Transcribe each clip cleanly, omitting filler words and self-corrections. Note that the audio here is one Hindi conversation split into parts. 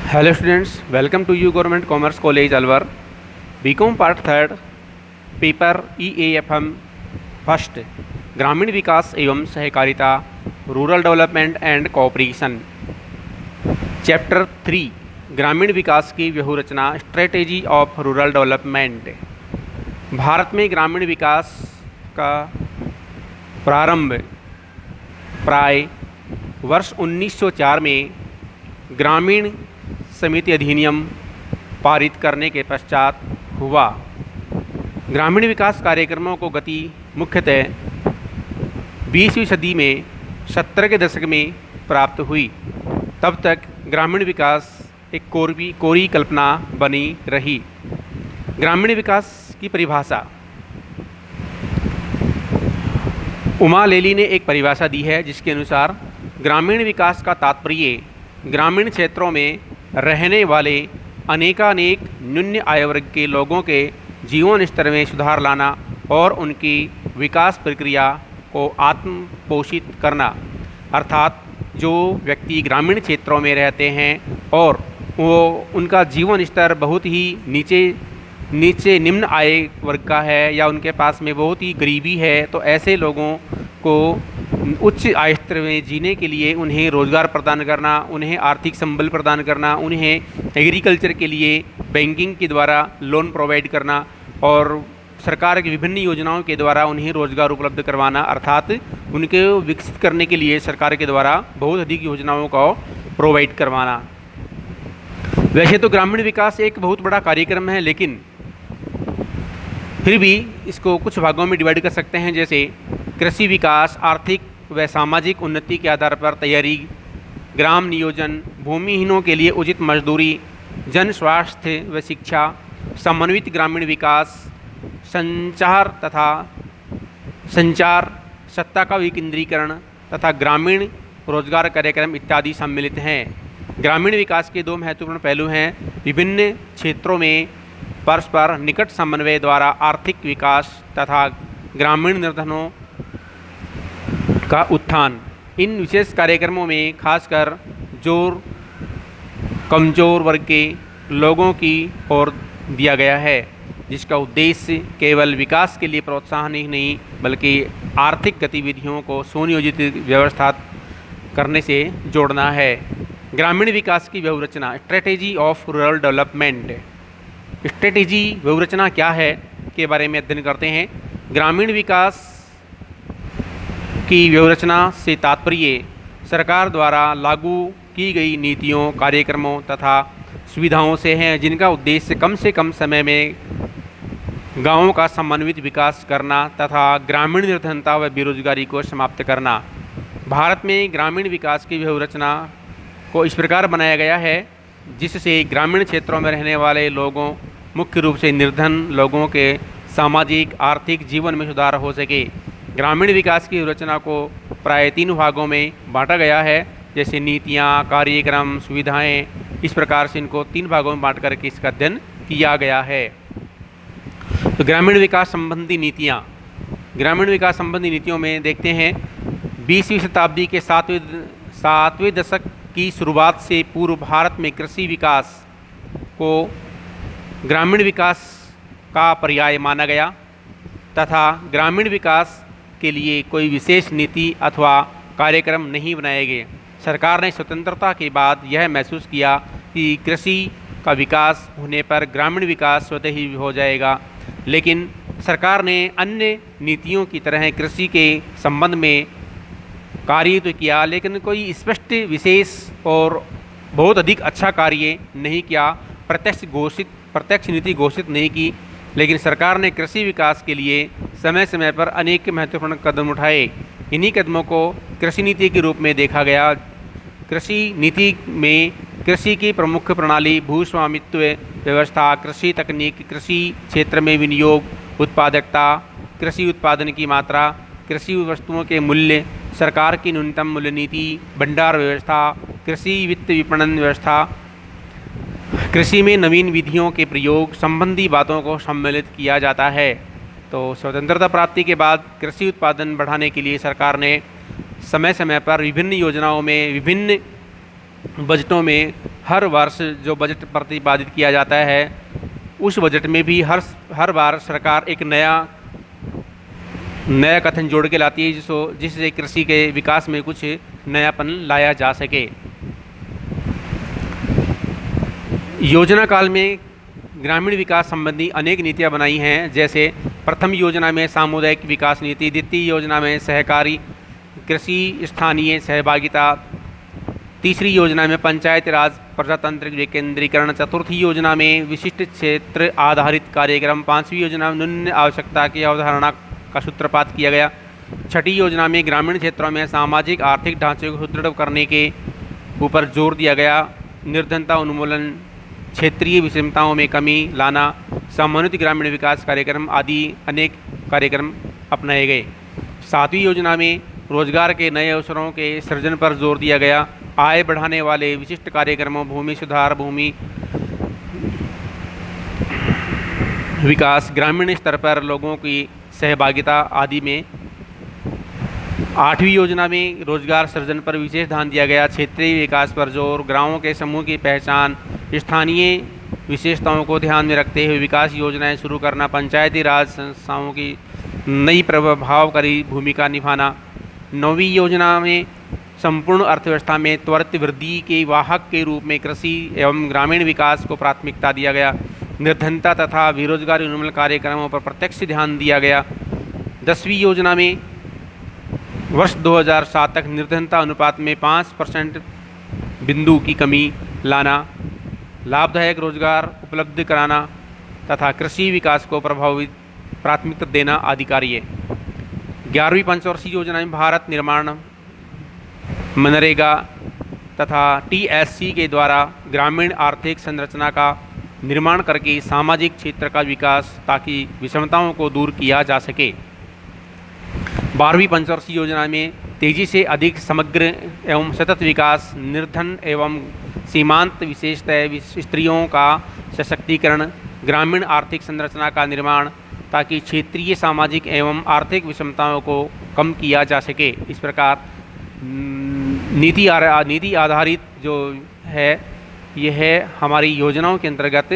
Hello students, welcome to you government commerce college Alwar. B Com part third, paper EAFM first, ग्रामीण विकास एवं सहकारिता, rural development and cooperation. Chapter 3, ग्रामीण विकास की व्यूहरचना, strategy of rural development. Bharat में ग्रामीण विकास का प्रारंभ प्राय वर्ष 1904 में ग्रामीण समिति अधिनियम पारित करने के पश्चात हुआ। ग्रामीण विकास कार्यक्रमों को गति मुख्यतः 20वीं सदी में 70 के दशक में प्राप्त हुई। तब तक ग्रामीण विकास एक कोरी कल्पना बनी रही। ग्रामीण विकास की परिभाषा उमा लेली ने एक परिभाषा दी है, जिसके अनुसार ग्रामीण विकास का तात्पर्य ग्रामीण क्षेत्रों में रहने वाले अनेकानेक निम्न आय वर्ग के लोगों के जीवन स्तर में सुधार लाना और उनकी विकास प्रक्रिया को आत्म पोषित करना। अर्थात जो व्यक्ति ग्रामीण क्षेत्रों में रहते हैं और वो उनका जीवन स्तर बहुत ही नीचे निम्न आय वर्ग का है या उनके पास में बहुत ही गरीबी है, तो ऐसे लोगों को उच्च आय स्तर में जीने के लिए उन्हें रोज़गार प्रदान करना, उन्हें आर्थिक संबल प्रदान करना, उन्हें एग्रीकल्चर के लिए बैंकिंग के द्वारा लोन प्रोवाइड करना और सरकार की विभिन्न योजनाओं के द्वारा उन्हें रोज़गार उपलब्ध करवाना, अर्थात उनके विकसित करने के लिए सरकार के द्वारा बहुत अधिक योजनाओं को प्रोवाइड करवाना। वैसे तो ग्रामीण विकास एक बहुत बड़ा कार्यक्रम है, लेकिन फिर भी इसको कुछ भागों में डिवाइड कर सकते हैं, जैसे कृषि विकास, आर्थिक व सामाजिक उन्नति के आधार पर तैयारी, ग्राम नियोजन, भूमिहीनों के लिए उचित मजदूरी, जन स्वास्थ्य व शिक्षा, समन्वित ग्रामीण विकास, संचार, सत्ता का विकेंद्रीकरण तथा ग्रामीण रोजगार कार्यक्रम इत्यादि सम्मिलित हैं। ग्रामीण विकास के दो महत्वपूर्ण पहलू हैं: विभिन्न क्षेत्रों में परस्पर निकट समन्वय द्वारा आर्थिक विकास तथा ग्रामीण निर्धनों का उत्थान। इन विशेष कार्यक्रमों में खासकर जोर कमजोर वर्ग के लोगों की ओर दिया गया है, जिसका उद्देश्य केवल विकास के लिए प्रोत्साहन ही नहीं बल्कि आर्थिक गतिविधियों को सुनियोजित व्यवस्था करने से जोड़ना है। ग्रामीण विकास की व्यवरचना, strategy of rural development. Strategy व्यवरचना क्या है के बारे में अध्ययन करते हैं। ग्रामीण विकास की व्यवरचना से तात्पर्य सरकार द्वारा लागू की गई नीतियों, कार्यक्रमों तथा सुविधाओं से हैं, जिनका उद्देश्य कम से कम समय में गांवों का समन्वित विकास करना तथा ग्रामीण निर्धनता व बेरोजगारी को समाप्त करना। भारत में ग्रामीण विकास की व्यवरचना को इस प्रकार बनाया गया है जिससे ग्रामीण क्षेत्रों में रहने वाले लोगों, मुख्य रूप से निर्धन लोगों के सामाजिक आर्थिक जीवन में सुधार हो सके। ग्रामीण विकास की रचना को प्राय 3 भागों में बांटा गया है, जैसे नीतियाँ, कार्यक्रम, सुविधाएं। इस प्रकार से इनको 3 भागों में बांट करके इसका अध्ययन किया गया है। तो ग्रामीण विकास संबंधी नीतियाँ, ग्रामीण विकास संबंधी नीतियों में देखते हैं 20वीं शताब्दी के 7वें दशक की शुरुआत से पूर्व भारत में कृषि विकास को ग्रामीण विकास का पर्याय माना गया तथा ग्रामीण विकास के लिए कोई विशेष नीति अथवा कार्यक्रम नहीं बनाए गए। सरकार ने स्वतंत्रता के बाद यह महसूस किया कि कृषि का विकास होने पर ग्रामीण विकास स्वतः ही हो जाएगा, लेकिन सरकार ने अन्य नीतियों की तरह कृषि के संबंध में कार्य तो किया, लेकिन कोई स्पष्ट, विशेष और बहुत अधिक अच्छा कार्य नहीं किया। प्रत्यक्ष नीति घोषित नहीं की, लेकिन सरकार ने कृषि विकास के लिए समय समय पर अनेक महत्वपूर्ण कदम उठाए। इन्हीं कदमों को कृषि नीति के रूप में देखा गया। कृषि नीति में कृषि की प्रमुख प्रणाली, भूस्वामित्व व्यवस्था, कृषि तकनीक, कृषि क्षेत्र में विनियोग, उत्पादकता, कृषि उत्पादन की मात्रा, कृषि वस्तुओं के मूल्य, सरकार की न्यूनतम मूल्य नीति, भंडार व्यवस्था, कृषि वित्त विपणन व्यवस्था, कृषि में नवीन विधियों के प्रयोग संबंधी बातों को सम्मिलित किया जाता है। तो स्वतंत्रता प्राप्ति के बाद कृषि उत्पादन बढ़ाने के लिए सरकार ने समय समय पर विभिन्न योजनाओं में, विभिन्न बजटों में हर वर्ष जो बजट प्रतिपादित किया जाता है उस बजट में भी हर बार सरकार एक नया कथन जोड़ के लाती है जिससे कृषि के विकास में कुछ नयापन लाया जा सके। योजना काल में ग्रामीण विकास संबंधी अनेक नीतियां बनाई हैं, जैसे प्रथम योजना में सामुदायिक विकास नीति, द्वितीय योजना में सहकारी कृषि स्थानीय सहभागिता, तीसरी योजना में पंचायती राज प्रजातांत्रिक विकेंद्रीकरण, चतुर्थी योजना में विशिष्ट क्षेत्र आधारित कार्यक्रम, पांचवी योजना में न्यून आवश्यकता की अवधारणा का सूत्रपात किया गया, छठी योजना में ग्रामीण क्षेत्रों में सामाजिक आर्थिक ढांचे को सुदृढ़ करने के ऊपर जोर दिया गया, निर्धनता उन्मूलन, क्षेत्रीय विषमताओं में कमी लाना, समन्वित ग्रामीण विकास कार्यक्रम आदि अनेक कार्यक्रम अपनाए गए। सातवीं योजना में रोजगार के नए अवसरों के सृजन पर जोर दिया गया, आय बढ़ाने वाले विशिष्ट कार्यक्रमों, भूमि सुधार, भूमि विकास, ग्रामीण स्तर पर लोगों की सहभागिता आदि में। आठवीं योजना में रोजगार सृजन पर विशेष ध्यान दिया गया, क्षेत्रीय विकास पर जोर, गांवों के समूह की पहचान, स्थानीय विशेषताओं को ध्यान में रखते हुए विकास योजनाएं शुरू करना, पंचायती राज संस्थाओं की नई प्रभावकारी भूमिका निभाना। नौवीं योजना में संपूर्ण अर्थव्यवस्था में त्वरित वृद्धि के वाहक के रूप में कृषि एवं ग्रामीण विकास को प्राथमिकता दिया गया, निर्धनता तथा बेरोजगारी उन्मूलन कार्यक्रमों पर प्रत्यक्ष ध्यान दिया गया। 10वीं योजना में वर्ष 2007 तक निर्धनता अनुपात में 5% बिंदु की कमी लाना, लाभदायक रोजगार उपलब्ध कराना तथा कृषि विकास को प्रभावित प्राथमिकता देना आदि कार्य। 11वीं पंचवर्षीय योजना में भारत निर्माण, मनरेगा तथा TSC के द्वारा ग्रामीण आर्थिक संरचना का निर्माण करके सामाजिक क्षेत्र का विकास ताकि विषमताओं को दूर किया जा सके। 12वीं पंचवर्षीय योजना में तेजी से अधिक समग्र एवं सतत विकास, निर्धन एवं सीमांत विशेषतः स्त्रियों का सशक्तिकरण, ग्रामीण आर्थिक संरचना का निर्माण ताकि क्षेत्रीय सामाजिक एवं आर्थिक विषमताओं को कम किया जा सके। इस प्रकार नीति आधारित जो है यह हमारी योजनाओं के अंतर्गत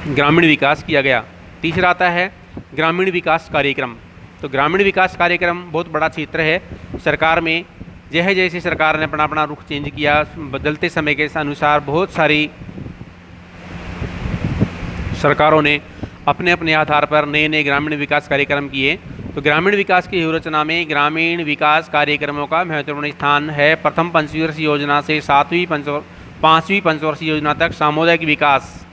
ग्रामीण विकास किया गया। तीसरा आता है ग्रामीण विकास कार्यक्रम। तो ग्रामीण विकास कार्यक्रम बहुत बड़ा क्षेत्र है। सरकार में जैसे सरकार ने अपना रुख चेंज किया, बदलते समय के अनुसार बहुत सारी सरकारों ने अपने आधार पर नए नए ग्रामीण विकास कार्यक्रम किए। तो ग्रामीण विकास की रचना में ग्रामीण विकास कार्यक्रमों का महत्वपूर्ण स्थान है। प्रथम पंचवर्षीय योजना से पाँचवीं पंचवर्षीय योजना तक सामुदायिक विकास,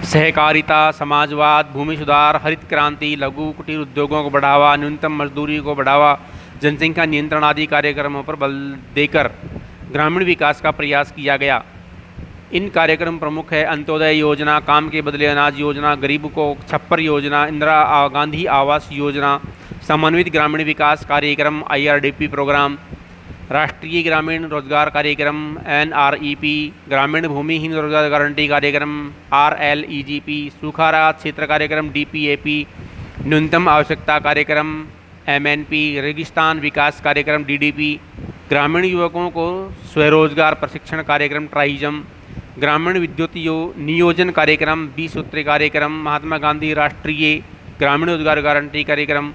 सहकारिता, समाजवाद, भूमि सुधार, हरित क्रांति, लघु कुटीर उद्योगों को बढ़ावा, न्यूनतम मजदूरी को बढ़ावा, जनसंख्या नियंत्रण आदि कार्यक्रमों पर बल देकर ग्रामीण विकास का प्रयास किया गया। इन कार्यक्रम प्रमुख है अंत्योदय योजना, काम के बदले अनाज योजना, गरीब को छप्पर योजना, इंदिरा गांधी आवास योजना, समन्वित ग्रामीण विकास कार्यक्रम IRDP प्रोग्राम, राष्ट्रीय ग्रामीण रोजगार कार्यक्रम NREP, ग्रामीण भूमिहीन रोजगार गारंटी कार्यक्रम RLEGP, सूखा राहत क्षेत्र कार्यक्रम DPAP, न्यूनतम आवश्यकता कार्यक्रम MNP, रेगिस्तान विकास कार्यक्रम DDP, ग्रामीण युवकों को स्वरोजगार प्रशिक्षण कार्यक्रम ट्राइजम, ग्रामीण विद्युत नियोजन कार्यक्रम 20 सूत्री कार्यक्रम, महात्मा गांधी राष्ट्रीय ग्रामीण रोजगार गारंटी कार्यक्रम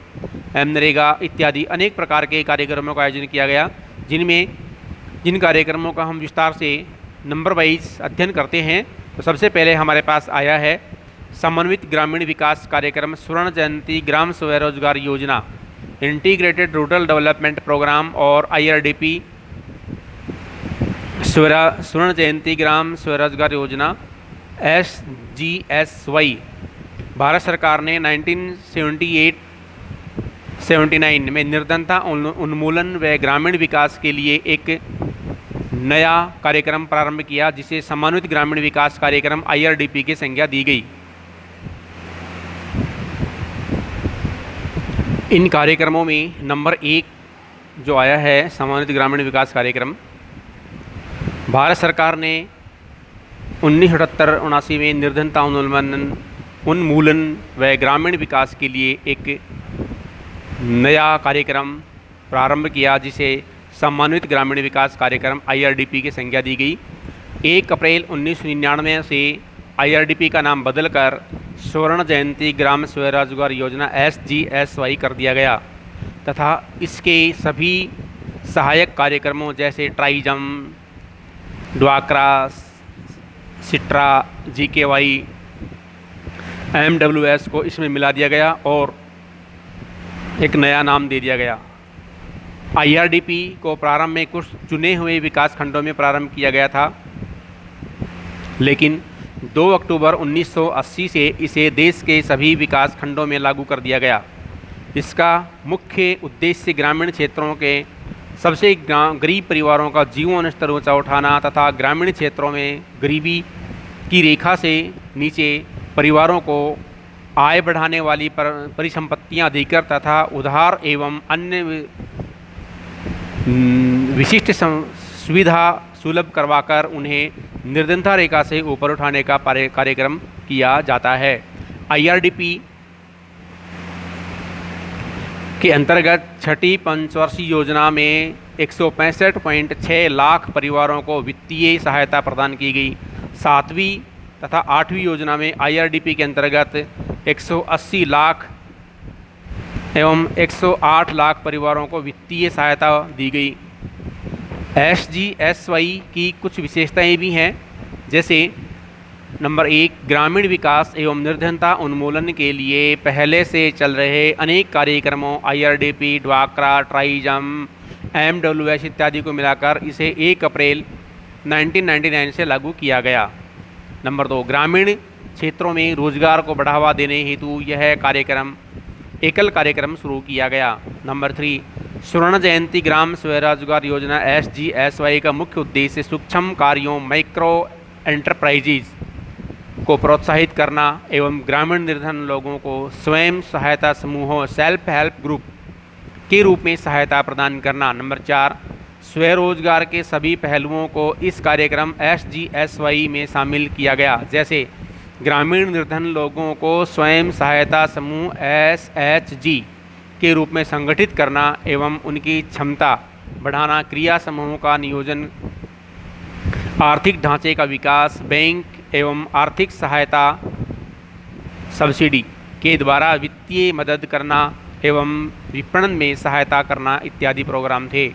मनरेगा इत्यादि अनेक प्रकार के कार्यक्रमों का आयोजन किया गया, जिन कार्यक्रमों का हम विस्तार से नंबर वाइज अध्ययन करते हैं। तो सबसे पहले हमारे पास आया है समन्वित ग्रामीण विकास कार्यक्रम स्वर्ण जयंती ग्राम स्वरोजगार योजना, इंटीग्रेटेड रूरल डेवलपमेंट प्रोग्राम और IRDP स्वर्ण जयंती ग्राम स्वरोजगार योजना SGSY। भारत सरकार ने 1978-79 में निर्धनता उन्मूलन व ग्रामीण विकास के लिए एक नया कार्यक्रम प्रारंभ किया, जिसे समन्वित ग्रामीण विकास कार्यक्रम IRDP की संज्ञा दी गई। इन कार्यक्रमों में नंबर 1 जो आया है समन्वित ग्रामीण विकास कार्यक्रम, भारत सरकार ने 1978-79 में निर्धनता उन्मूलन व ग्रामीण विकास के लिए एक नया कार्यक्रम प्रारंभ किया, जिसे समन्वित ग्रामीण विकास कार्यक्रम IRDP की संज्ञा दी गई। 1 अप्रैल 1999 से IRDP का नाम बदलकर स्वर्ण जयंती ग्राम स्वरोजगार योजना SGSY कर दिया गया तथा इसके सभी सहायक कार्यक्रमों जैसे ट्राइजम, ड्वाक्रा, सिट्रा, GKY, MWS को इसमें मिला दिया गया और एक नया नाम दे दिया गया। IRDP को प्रारंभ में कुछ चुने हुए विकास खंडों में प्रारंभ किया गया था, लेकिन 2 अक्टूबर 1980 से इसे देश के सभी विकास खंडों में लागू कर दिया गया। इसका मुख्य उद्देश्य ग्रामीण क्षेत्रों के सबसे गरीब परिवारों का जीवन स्तर ऊंचा उठाना तथा ग्रामीण क्षेत्रों में गरीबी की रेखा से नीचे परिवारों को आय बढ़ाने वाली परिसंपत्तियां देकर तथा उधार एवं अन्य विशिष्ट सुविधा सुलभ करवाकर उन्हें निर्धनता रेखा से ऊपर उठाने का कार्यक्रम किया जाता है। IRDP के अंतर्गत छठी पंचवर्षीय योजना में 165.6 लाख परिवारों को वित्तीय सहायता प्रदान की गई। 7वीं तथा 8वीं योजना में IRDP के अंतर्गत 180 लाख एवं 108 लाख परिवारों को वित्तीय सहायता दी गई। SGSY की कुछ विशेषताएं भी हैं, जैसे नंबर 1, ग्रामीण विकास एवं निर्धनता उन्मूलन के लिए पहले से चल रहे अनेक कार्यक्रमों IRDP, ड्वाक्रा, ट्राइजम, MWS इत्यादि को मिलाकर इसे 1 अप्रैल 1999 से लागू किया गया। नंबर 2, ग्रामीण क्षेत्रों में रोजगार को बढ़ावा देने हेतु यह एकल कार्यक्रम शुरू किया गया। नंबर 3, स्वर्ण जयंती ग्राम स्वरोजगार योजना SGSY का मुख्य उद्देश्य सूक्ष्म कार्यों, माइक्रो एंटरप्राइजेज को प्रोत्साहित करना एवं ग्रामीण निर्धन लोगों को स्वयं सहायता समूहों, सेल्फ हेल्प ग्रुप के रूप में सहायता प्रदान करना। नंबर 4, स्वरोजगार के सभी पहलुओं को इस कार्यक्रम SGSY में शामिल किया गया, जैसे ग्रामीण निर्धन लोगों को स्वयं सहायता समूह SHG के रूप में संगठित करना एवं उनकी क्षमता बढ़ाना, क्रिया समूहों का नियोजन, आर्थिक ढांचे का विकास, बैंक एवं आर्थिक सहायता सब्सिडी के द्वारा वित्तीय मदद करना एवं विपणन में सहायता करना इत्यादि प्रोग्राम थे।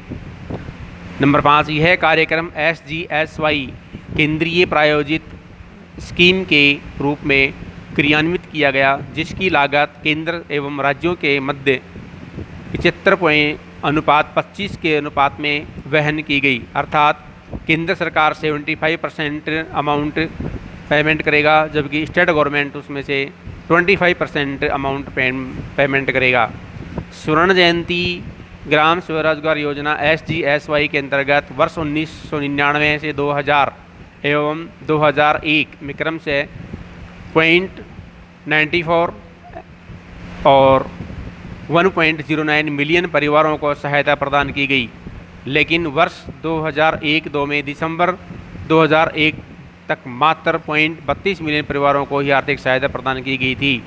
नंबर 5, यह कार्यक्रम SGSY केंद्रीय प्रायोजित स्कीम के रूप में क्रियान्वित किया गया, जिसकी लागत केंद्र एवं राज्यों के मध्य 75:25 के अनुपात में वहन की गई, अर्थात केंद्र सरकार 75% अमाउंट पेमेंट करेगा, जबकि स्टेट गवर्नमेंट उसमें से 25% अमाउंट पेमेंट करेगा। स्वर्ण जयंती ग्राम स्वरोजगार योजना SGSY के अंतर्गत वर्ष 1999 से 2000 एवं 2001 में क्रम से 0.94 और 1.09 मिलियन परिवारों को सहायता प्रदान की गई, लेकिन वर्ष 2001-2 में दिसंबर 2001 तक मात्र 0.32 मिलियन परिवारों को ही आर्थिक सहायता प्रदान की गई थी।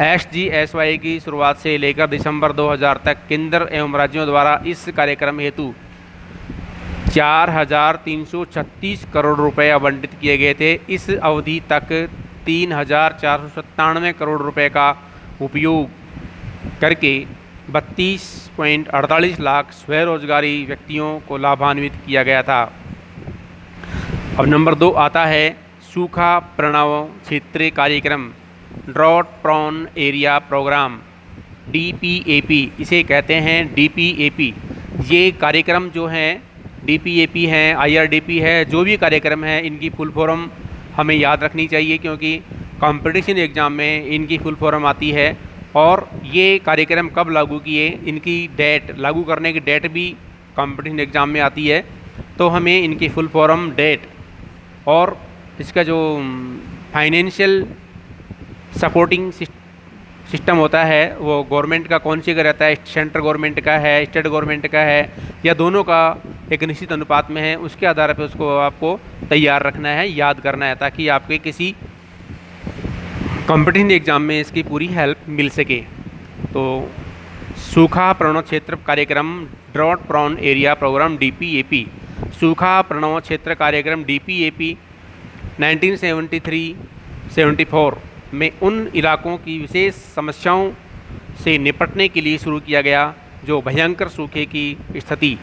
SGSY की शुरुआत से लेकर दिसंबर 2000 तक केंद्र एवं राज्यों द्वारा इस कार्यक्रम हेतु 4,336 करोड़ रुपए आवंटित किए गए थे। इस अवधि तक 3,497 करोड़ रुपए का उपयोग करके 32.48 लाख स्वरोजगारी व्यक्तियों को लाभान्वित किया गया था। अब नंबर 2 आता है सूखा प्रणव क्षेत्रीय कार्यक्रम, drought prone area programme, DPAP इसे कहते हैं। DPAP ये कार्यक्रम जो हैं, DPAP हैं, IRDP है, जो भी कार्यक्रम है इनकी फुल फॉर्म हमें याद रखनी चाहिए, क्योंकि कंपटीशन एग्ज़ाम में इनकी फुल फॉर्म आती है। और ये कार्यक्रम कब लागू किए, इनकी डेट, लागू करने की डेट भी कंपटीशन एग्ज़ाम में आती है, तो हमें इनकी फुल फॉर्म, डेट और इसका जो फाइनेंशियल सपोर्टिंग सिस्टम होता है वो गवर्नमेंट का कौन सी का रहता है, सेंट्रल गवर्नमेंट का है, स्टेट गवर्नमेंट का है, या दोनों का एक निश्चित अनुपात में है, उसके आधार पर उसको आपको तैयार रखना है, याद करना है, ताकि आपके किसी कॉम्पिटिटिव एग्ज़ाम में इसकी पूरी हेल्प मिल सके। तो सूखा प्रणव क्षेत्र कार्यक्रम, drought prone area programme, DPAP सूखा प्रणव क्षेत्र कार्यक्रम DPAP 1973-74 में उन इलाकों की विशेष समस्याओं से निपटने के लिए शुरू किया गया जो भयंकर सूखे की स्थिति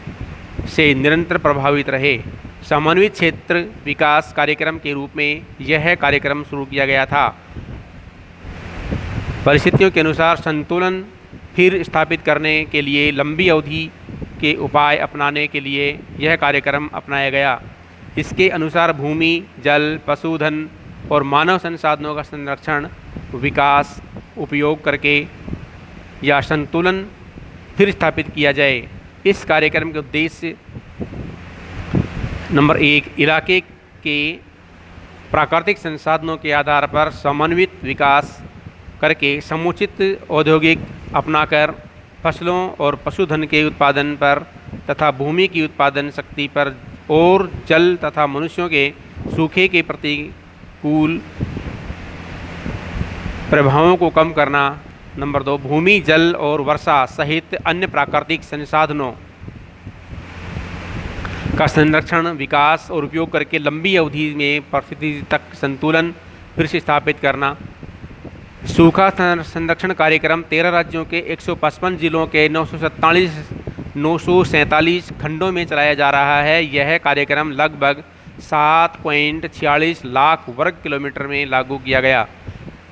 से निरंतर प्रभावित रहे। समन्वित क्षेत्र विकास कार्यक्रम के रूप में यह कार्यक्रम शुरू किया गया था। परिस्थितियों के अनुसार संतुलन फिर स्थापित करने के लिए लंबी अवधि के उपाय अपनाने के लिए यह कार्यक्रम अपनाया गया। इसके अनुसार भूमि, जल, पशुधन और मानव संसाधनों का संरक्षण, विकास, उपयोग करके या संतुलन फिर स्थापित किया जाए। इस कार्यक्रम के उद्देश्य नंबर 1, इलाके के प्राकृतिक संसाधनों के आधार पर समन्वित विकास करके समुचित औद्योगिक अपनाकर फसलों और पशुधन के उत्पादन पर तथा भूमि की उत्पादन शक्ति पर और जल तथा मनुष्यों के सूखे के प्रतिकूल प्रभावों को कम करना। नंबर 2, भूमि, जल और वर्षा सहित अन्य प्राकृतिक संसाधनों का संरक्षण, विकास और उपयोग करके लंबी अवधि में परिस्थिति तक संतुलन फिर से स्थापित करना। सूखा संरक्षण कार्यक्रम 13 राज्यों के 155 जिलों के 947 खंडों में चलाया जा रहा है। यह कार्यक्रम लगभग 7.46 लाख वर्ग किलोमीटर में लागू किया गया।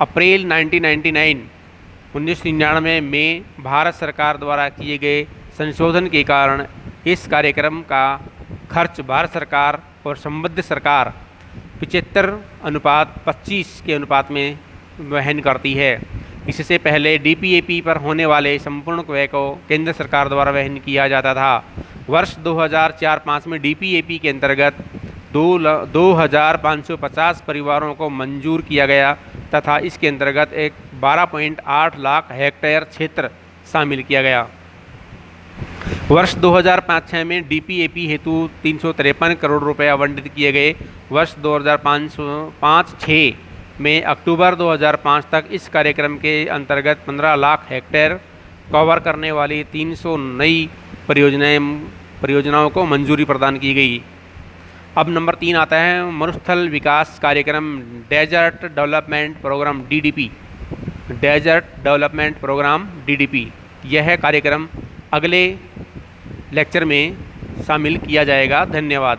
अप्रैल 1999 में भारत सरकार द्वारा किए गए संशोधन के कारण इस कार्यक्रम का खर्च भारत सरकार और संबद्ध सरकार 75:25 के अनुपात में वहन करती है। इससे पहले DPAP पर होने वाले संपूर्ण व्यय को केंद्र सरकार द्वारा वहन किया जाता था। वर्ष 2004-05 में DPAP के अंतर्गत 2550 परिवारों को मंजूर किया गया तथा इसके अंतर्गत एक 12.8 लाख हेक्टेयर क्षेत्र शामिल किया गया। वर्ष 2005-06 में DPAP हेतु 353 करोड़ रुपए आवंटित किए गए। वर्ष 2005-06 में अक्टूबर 2005 तक इस कार्यक्रम के अंतर्गत 15 लाख हेक्टेयर कवर करने वाली 300 नई परियोजनाओं को मंजूरी प्रदान की गई। अब नंबर 3 आता है मरुस्थल विकास कार्यक्रम desert development programme DDP। Desert development programme DDP यह कार्यक्रम अगले लेक्चर में शामिल किया जाएगा। धन्यवाद।